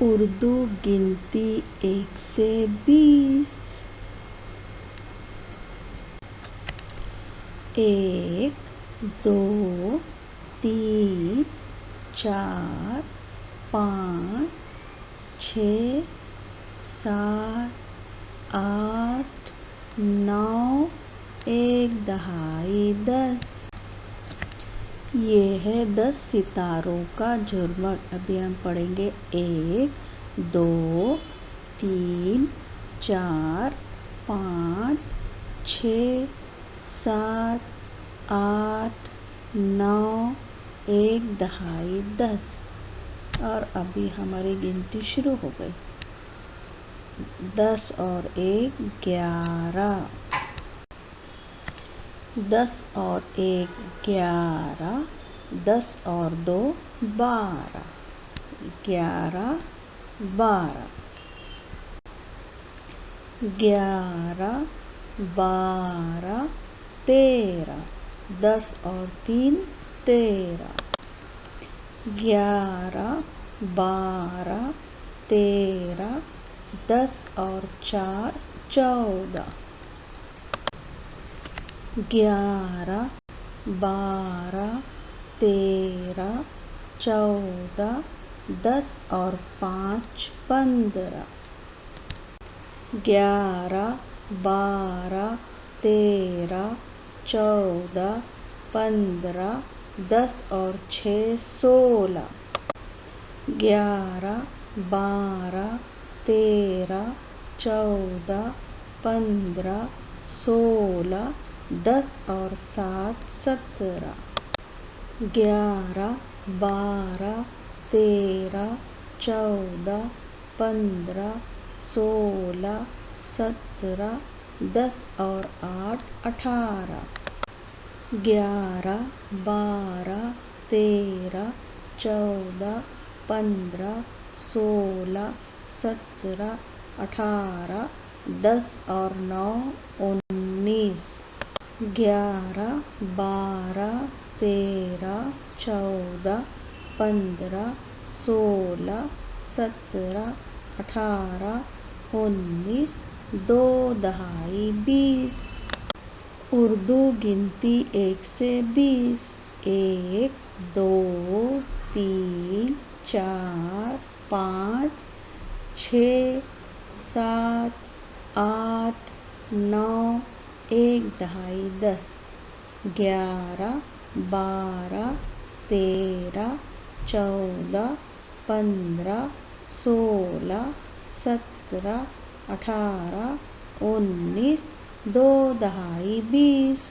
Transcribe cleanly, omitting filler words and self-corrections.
उर्दू गिनती 1 से 20। 1 2 3 4 5 6 7 8 9 1 दहाई 10। ये है 10 सितारों का झुरमुट। अभी हम पढ़ेंगे 1 2 3 4 5 6 7 8 9 1 दहाई 10। और अभी हमारी गिनती शुरू हो गई। 10 और 1 11। 10 और 1 11। 10 और 2 12। 11 12। 11 12 13। 10 और 3 13। 11 12 13। 10 और 4 14। 11 12 13 14। 10 और 5 15। 11 12 13 14 15। 10 और 6 16। 11 12 13 14 15 16। 10 और 7 17। 11 12 13 14 15 16 17। 10 और 8 18। 11 12 13 14 15 16 17 18। 10 और 9 19। 11 12 13 14 15 16 17 18 19। 2 दहाई 20। उर्दू गिनती 1 से 20। 1 2 3 4 5 6 7 8 9 1 दहाई 10। 11 12 13 14 15 16 17 18 19। 2 दहाई 20।